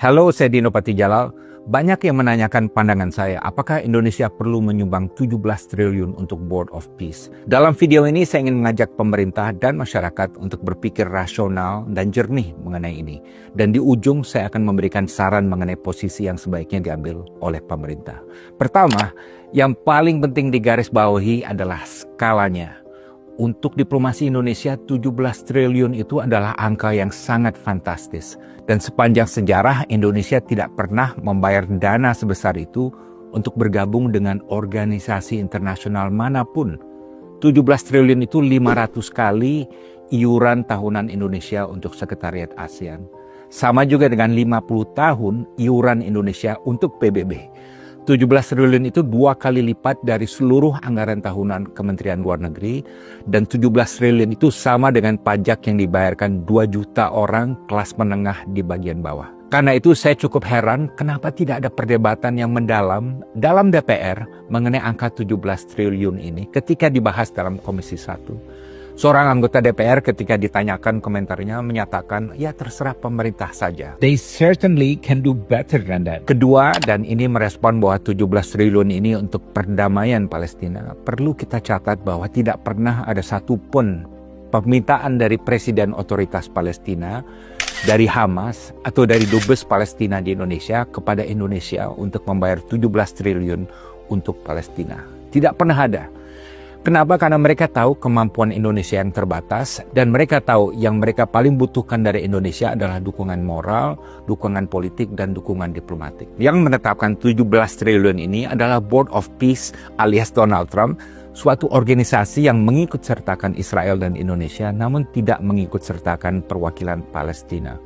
Halo, saya Dino Patijalal. Banyak yang menanyakan pandangan saya, apakah Indonesia perlu menyumbang 17 triliun untuk Board of Peace? Dalam video ini saya ingin mengajak pemerintah dan masyarakat untuk berpikir rasional dan jernih mengenai ini. Dan di ujung saya akan memberikan saran mengenai posisi yang sebaiknya diambil oleh pemerintah. Pertama, yang paling penting digarisbawahi adalah skalanya. Untuk diplomasi Indonesia, 17 triliun itu adalah angka yang sangat fantastis. Dan sepanjang sejarah, Indonesia tidak pernah membayar dana sebesar itu untuk bergabung dengan organisasi internasional manapun. 17 triliun itu 500 kali iuran tahunan Indonesia untuk Sekretariat ASEAN. Sama juga dengan 50 tahun iuran Indonesia untuk PBB. 17 triliun itu 2 kali lipat dari seluruh anggaran tahunan Kementerian Luar Negeri, dan 17 triliun itu sama dengan pajak yang dibayarkan 2 juta orang kelas menengah di bagian bawah. Karena itu saya cukup heran kenapa tidak ada perdebatan yang mendalam dalam DPR mengenai angka 17 triliun ini ketika dibahas dalam Komisi 1. Seorang anggota DPR ketika ditanyakan komentarnya menyatakan, ya terserah pemerintah saja. They certainly can do better than that. Kedua, dan ini merespon bahwa 17 triliun ini untuk perdamaian Palestina, perlu kita catat bahwa tidak pernah ada satupun permintaan dari Presiden Otoritas Palestina, dari Hamas, atau dari Dubes Palestina di Indonesia kepada Indonesia untuk membayar 17 triliun untuk Palestina. Tidak pernah ada. Kenapa? Karena mereka tahu kemampuan Indonesia yang terbatas, dan mereka tahu yang mereka paling butuhkan dari Indonesia adalah dukungan moral, dukungan politik, dan dukungan diplomatik. Yang menetapkan 17 triliun ini adalah Board of Peace alias Donald Trump, suatu organisasi yang mengikut sertakan Israel dan Indonesia, namun tidak mengikut sertakan perwakilan Palestina.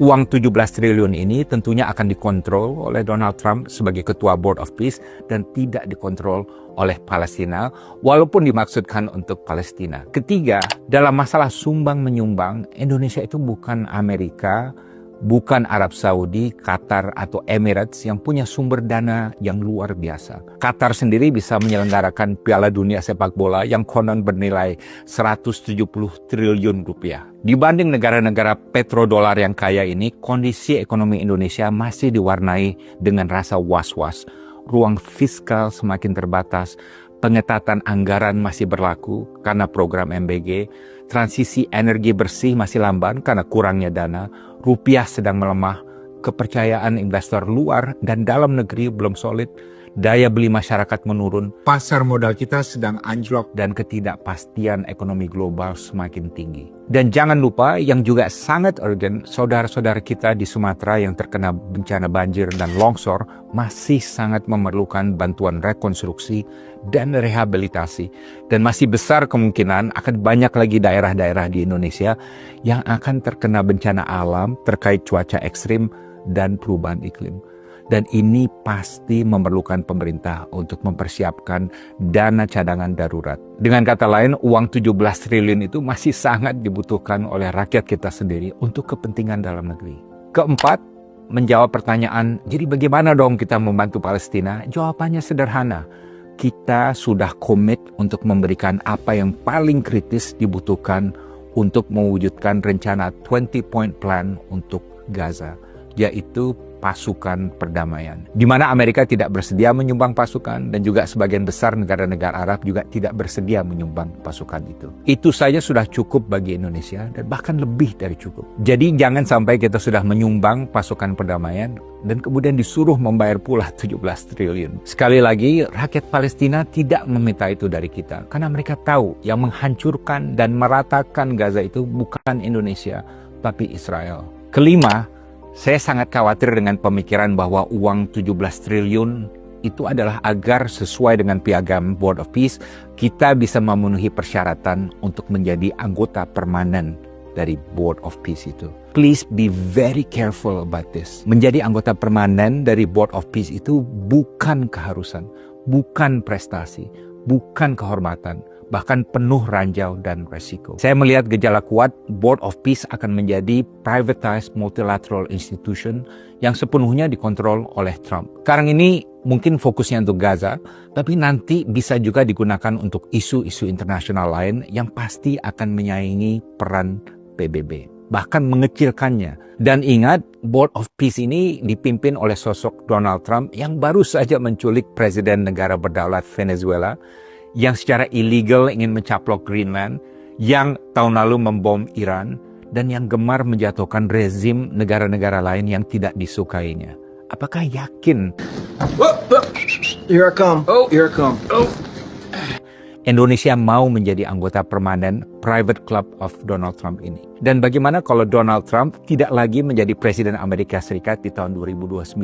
Uang 17 triliun ini tentunya akan dikontrol oleh Donald Trump sebagai ketua Board of Peace dan tidak dikontrol oleh Palestina, walaupun dimaksudkan untuk Palestina. Ketiga, dalam masalah sumbang-menyumbang, Indonesia itu bukan Amerika, bukan Arab Saudi, Qatar, atau Emirates yang punya sumber dana yang luar biasa. Qatar sendiri bisa menyelenggarakan Piala Dunia Sepak Bola yang konon bernilai 170 triliun rupiah. Dibanding negara-negara petrodolar yang kaya ini, kondisi ekonomi Indonesia masih diwarnai dengan rasa was-was. Ruang fiskal semakin terbatas, pengetatan anggaran masih berlaku karena program MBG, transisi energi bersih masih lamban karena kurangnya dana, rupiah sedang melemah, kepercayaan investor luar dan dalam negeri belum solid, daya beli masyarakat menurun, pasar modal kita sedang anjlok, dan ketidakpastian ekonomi global semakin tinggi. Dan jangan lupa yang juga sangat urgent, saudara-saudara kita di Sumatera yang terkena bencana banjir dan longsor masih sangat memerlukan bantuan rekonstruksi dan rehabilitasi. Dan masih besar kemungkinan akan banyak lagi daerah-daerah di Indonesia yang akan terkena bencana alam terkait cuaca ekstrim dan perubahan iklim. Dan ini pasti memerlukan pemerintah untuk mempersiapkan dana cadangan darurat. Dengan kata lain, uang 17 triliun itu masih sangat dibutuhkan oleh rakyat kita sendiri untuk kepentingan dalam negeri. Keempat, menjawab pertanyaan, jadi bagaimana dong kita membantu Palestina? Jawabannya sederhana. Kita sudah komit untuk memberikan apa yang paling kritis dibutuhkan untuk mewujudkan rencana 20-point plan untuk Gaza, yaitu pasukan perdamaian. Di mana Amerika tidak bersedia menyumbang pasukan, dan juga sebagian besar negara-negara Arab juga tidak bersedia menyumbang pasukan itu. Itu saja sudah cukup bagi Indonesia, dan bahkan lebih dari cukup. Jadi jangan sampai kita sudah menyumbang pasukan perdamaian dan kemudian disuruh membayar pula 17 triliun. Sekali lagi, rakyat Palestina tidak meminta itu dari kita, karena mereka tahu yang menghancurkan dan meratakan Gaza itu bukan Indonesia, tapi Israel. Kelima, saya sangat khawatir dengan pemikiran bahwa uang 17 triliun itu adalah agar sesuai dengan piagam Board of Peace, kita bisa memenuhi persyaratan untuk menjadi anggota permanen dari Board of Peace itu. Please be very careful about this. Menjadi anggota permanen dari Board of Peace itu bukan keharusan, bukan prestasi, bukan kehormatan, bahkan penuh ranjau dan resiko. Saya melihat gejala kuat Board of Peace akan menjadi privatized multilateral institution yang sepenuhnya dikontrol oleh Trump. Sekarang ini mungkin fokusnya untuk Gaza, tapi nanti bisa juga digunakan untuk isu-isu internasional lain yang pasti akan menyaingi peran PBB. bahkan mengecilkannya. Dan ingat, Board of Peace ini dipimpin oleh sosok Donald Trump yang baru saja menculik Presiden negara berdaulat Venezuela, yang secara ilegal ingin mencaplok Greenland, yang tahun lalu membom Iran, dan yang gemar menjatuhkan rezim negara-negara lain yang tidak disukainya. Apakah yakin Here I come. Here I come. Indonesia mau menjadi anggota permanen private club of Donald Trump ini? Dan bagaimana kalau Donald Trump tidak lagi menjadi Presiden Amerika Serikat di tahun 2029?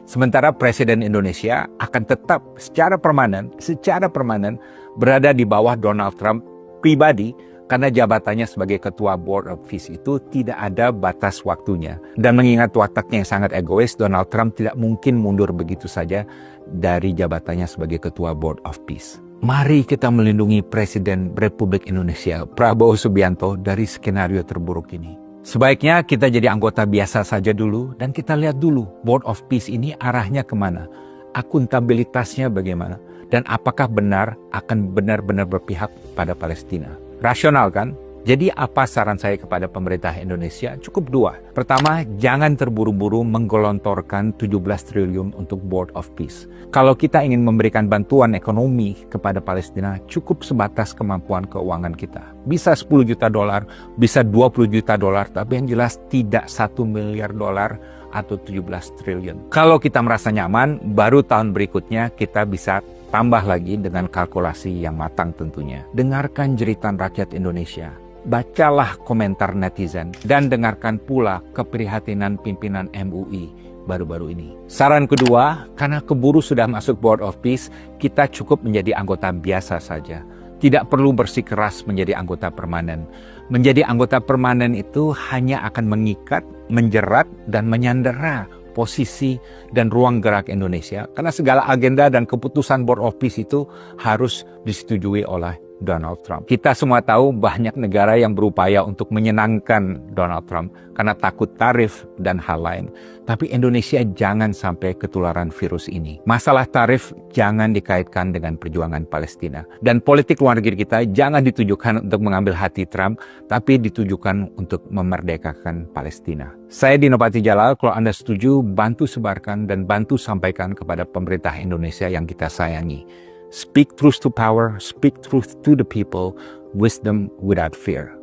Sementara Presiden Indonesia akan tetap secara permanen berada di bawah Donald Trump pribadi, karena jabatannya sebagai Ketua Board of Peace itu tidak ada batas waktunya. Dan mengingat wataknya yang sangat egois, Donald Trump tidak mungkin mundur begitu saja dari jabatannya sebagai Ketua Board of Peace. Mari kita melindungi Presiden Republik Indonesia, Prabowo Subianto, dari skenario terburuk ini. Sebaiknya kita jadi anggota biasa saja dulu, dan kita lihat dulu Board of Peace ini arahnya kemana, akuntabilitasnya bagaimana, dan apakah benar akan benar-benar berpihak pada Palestina. Rasional kan? Jadi apa saran saya kepada pemerintah Indonesia? Cukup dua. Pertama, jangan terburu-buru menggelontorkan 17 triliun untuk Board of Peace. Kalau kita ingin memberikan bantuan ekonomi kepada Palestina, cukup sebatas kemampuan keuangan kita. Bisa 10 juta dolar, bisa 20 juta dolar, tapi yang jelas tidak 1 miliar dolar atau 17 triliun. Kalau kita merasa nyaman, baru tahun berikutnya kita bisa tambah lagi dengan kalkulasi yang matang tentunya. Dengarkan jeritan rakyat Indonesia. Bacalah komentar netizen dan dengarkan pula keprihatinan pimpinan MUI baru-baru ini. Saran kedua, karena keburu sudah masuk Board of Peace, kita cukup menjadi anggota biasa saja. Tidak perlu bersikeras menjadi anggota permanen. Menjadi anggota permanen itu hanya akan mengikat, menjerat, dan menyandera posisi dan ruang gerak Indonesia. Karena segala agenda dan keputusan Board of Peace itu harus disetujui oleh Donald Trump. Kita semua tahu banyak negara yang berupaya untuk menyenangkan Donald Trump karena takut tarif dan hal lain. Tapi Indonesia jangan sampai ketularan virus ini. Masalah tarif jangan dikaitkan dengan perjuangan Palestina. Dan politik luar negeri kita jangan ditujukan untuk mengambil hati Trump, tapi ditujukan untuk memerdekakan Palestina. Saya Dino Patijalal, kalau Anda setuju, bantu sebarkan dan bantu sampaikan kepada pemerintah Indonesia yang kita sayangi. Speak truth to power, speak truth to the people, wisdom without fear.